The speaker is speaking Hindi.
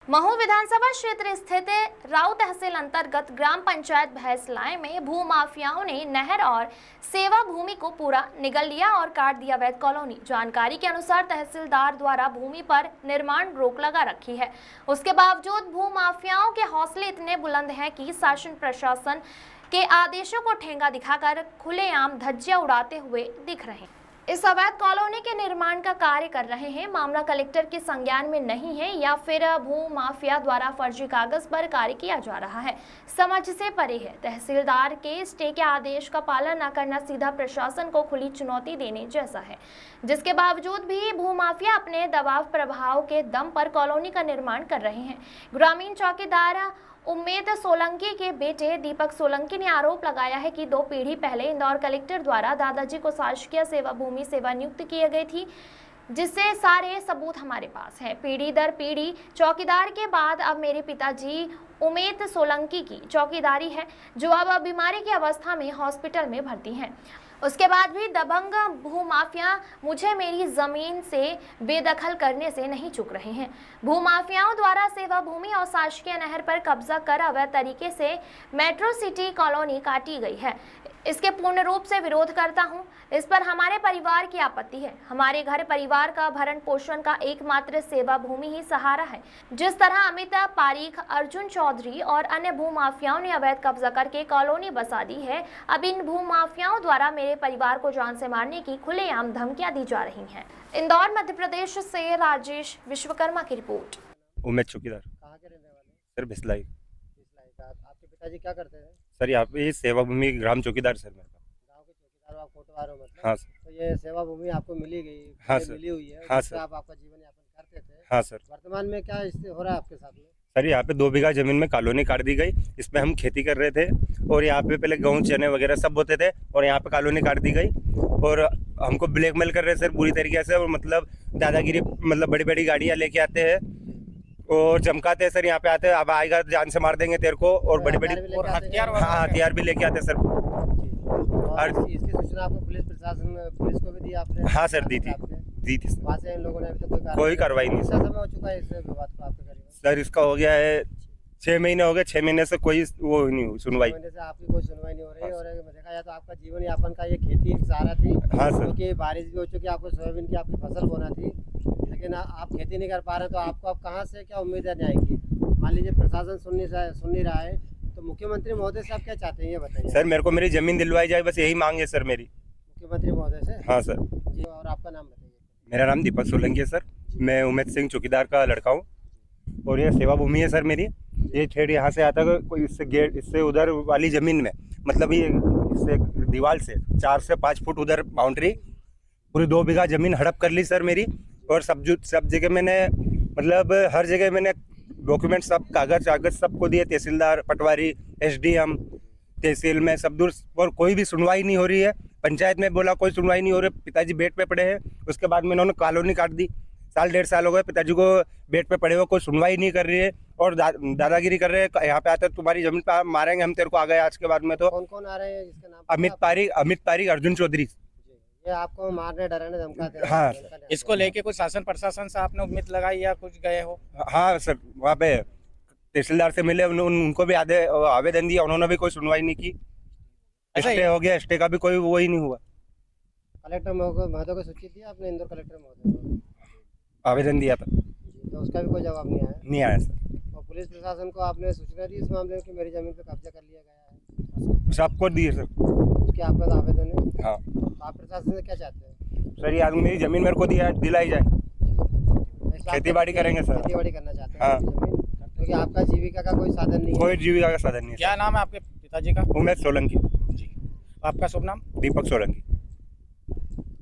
महू विधानसभा क्षेत्र स्थित राउ तहसील अंतर्गत ग्राम पंचायत भैंसलाए में भू माफियाओं ने नहर और सेवा भूमि को पूरा निगल लिया और काट दिया अवैध कॉलोनी। जानकारी के अनुसार तहसीलदार द्वारा भूमि पर निर्माण रोक लगा रखी है। उसके बावजूद भू माफियाओं के हौसले इतने बुलंद हैं कि शासन प्रशासन के आदेशों को ठेंगा दिखाकर खुलेआम धज्जियां उड़ाते हुए दिख रहे हैं। इस अवैध कॉलोनी के निर्माण का कार्य कर रहे हैं। मामला कलेक्टर के संज्ञान में नहीं है या फिर भू माफिया द्वारा फर्जी कागज पर कार्य किया जा रहा है, समझ से परे है। तहसीलदार के स्टे के आदेश का पालन न करना सीधा प्रशासन को खुली चुनौती देने जैसा है, जिसके बावजूद भी भू माफिया अपने दबाव प्रभाव के दम पर कॉलोनी का निर्माण कर रहे हैं। ग्रामीण चौकीदार उम्मेद सोलंकी के बेटे दीपक सोलंकी ने आरोप लगाया है कि 2 पीढ़ी पहले इंदौर कलेक्टर द्वारा दादाजी को शासकीय सेवा भूमि सेवा नियुक्त की गई थी, जिससे सारे सबूत हमारे पास है। पीढ़ी दर पीढ़ी चौकीदार के बाद अब मेरे पिताजी उम्मेद सोलंकी की चौकीदारी है, जो अब बीमारी की अवस्था में हॉस्पिटल में भर्ती हैं। उसके बाद भी दबंग भू माफिया मुझे मेरी जमीन से बेदखल करने से नहीं चूक रहे हैं। भू माफियाओं द्वारा सेवा भूमि और शासकीय नहर पर कब्जा कर अवैध तरीके से मेट्रो सिटी कॉलोनी काटी गई है। इसके पूर्ण रूप से विरोध करता हूं। इस पर हमारे परिवार की आपत्ति है। हमारे घर परिवार का भरण पोषण का एकमात्र सेवा भूमि ही सहारा है। जिस तरह अमित पारीख, अर्जुन चौधरी और अन्य भू माफियाओं ने अवैध कब्जा करके कॉलोनी बसा दी है, अब इन भू माफियाओं द्वारा मेरे परिवार को जान से मारने की खुलेआम धमकियां दी जा रही हैं। इंदौर मध्य प्रदेश से राजेश विश्वकर्मा की रिपोर्ट। उम्मेद चौकीदार। कहाँ के रहने वाले? सर भिसलाई। आपके पिताजी क्या करते हैं? सर यहाँ पे सेवा भूमि ग्राम चौकीदार सर मेरे का। गांव के चौकीदार हो आप, कोटवार हो मतलब? हाँ सर। तो ये सेवा भूमि आपको मिली गई? हाँ सर। मिली हुई है? हाँ जिससे सर। आप आपका जीवन यापन करते थे? हाँ सर। वर्तमान में क्या इससे हो रहा है आपके साथ में? सर यहाँ पे 2 बीघा जमीन में कॉलोनी काट दी गई। इसमें हम खेती कर रहे थे और यहाँ पे पहले गेहूँ चने वगैरह सब होते थे और यहाँ पे कॉलोनी काट दी गई और हमको ब्लैकमेल कर रहे सर पूरी तरीके से। और मतलब दादागिरी, मतलब बड़ी बड़ी गाड़ियाँ लेके आते हैं और चमकाते हैं सर। यहाँ पे आते हैं, अब आएगा जान से मार देंगे तेरे को। और बड़ी बड़ी हथियार भी लेके आते हैं सर। और इसकी सूचना आपको पुलिस प्रशासन, पुलिस को भी दी आपने? हाँ सर, दी थी सर। वहाँ से इन लोगों ने अभी तक कोई कार्रवाई नहीं कितना समय हो चुका है इस विवाद को आपके घर में? सर इसका हो गया है 6 महीने हो गए। 6 महीने से कोई वो नहीं हुई सुनवाई। 6 महीने से आपकी कोई सुनवाई नहीं हो रही। और देखा जाए तो आपका जीवन यापन का ये खेती एक सहारा थी। हाँ सर। क्योंकि बारिश भी हो चुकी, आपको सोयाबीन की आपकी फसल बोना थी, लेकिन आप खेती नहीं कर पा रहे, तो आपको अब कहाँ से क्या उम्मीद है न्याय की? मान लीजिए प्रशासन सुन नहीं रहा है, तो मुख्यमंत्री महोदय से आप क्या चाहते हैं ये बताइए? सर मेरे को मेरी जमीन दिलवाई जाए, बस यही मांग है सर मेरी मुख्यमंत्री महोदय से। हाँ सर जी। और आपका नाम बताइए? मेरा नाम दीपक सोलंकी है सर। मैं उमेद सिंह चौकीदार का लड़का हूँ और ये सेवा भूमि है सर मेरी। ये छेड़ यहाँ से आता है कोई इससे गेट, इससे उधर वाली ज़मीन में, मतलब ये इससे दीवार से 4 से 5 फुट उधर बाउंड्री, पूरी 2 बीघा ज़मीन हड़प कर ली सर मेरी। और सब जगह मैंने, मतलब हर जगह मैंने डॉक्यूमेंट सब कागज सबको दिए, तहसीलदार, पटवारी, SDM, तहसील में सब दूर, और कोई भी सुनवाई नहीं हो रही है। पंचायत में बोला कोई सुनवाई नहीं हो रही। पिताजी बेड पे पड़े हैं। उसके बाद में इन्होंने कॉलोनी काट दी। 1.5 साल हो गए पिताजी को बेड पे पड़े हुए, कोई सुनवाई नहीं कर रही है और दादागिरी कर रहे हैं। यहाँ पे आते तुम्हारी जमीन पे मारेंगे हम तेरे को, आ गए आज के बाद में। तो कौन कौन आ रहे हैं जिसका नाम? अमित पारीक, अर्जुन चौधरी। ये आपको मारने डराने धमकाते हैं? हाँ। इसको लेके कुछ शासन प्रशासन से आपने उम्मीद लगाई या कुछ गए हो? हाँ सर, वहाँ पे तहसीलदार से मिले, उनको भी आवेदन दिया, उन्होंने भी कोई सुनवाई नहीं की। स्टे हो गया, स्टे का भी कोई वो ही नहीं हुआ। कलेक्टर महोदय को सूचित दिया आपने? इंदौर कलेक्टर महोदय को आवेदन दिया था, तो उसका भी कोई जवाब नहीं आया सर। और पुलिस प्रशासन को आपने सूचना दी इस मामले में कि मेरी जमीन पे कब्जा कर लिया गया है? सबको दिए सर। उसके आपका आवेदन है? हाँ। तो आप प्रशासन से क्या चाहते हैं? सर ये मेरी जमीन मेरे को दिलाई जाए, खेती बाड़ी करेंगे सर। खेती बाड़ी करना चाहते हैं? हाँ। जमीन, क्योंकि आपका जीविका का कोई साधन नहीं है? कोई जीविका का साधन नहीं है। क्या नाम है आपके पिताजी का? उमेद सोलंकी। जी। आपका शुभ नाम? दीपक सोलंकी।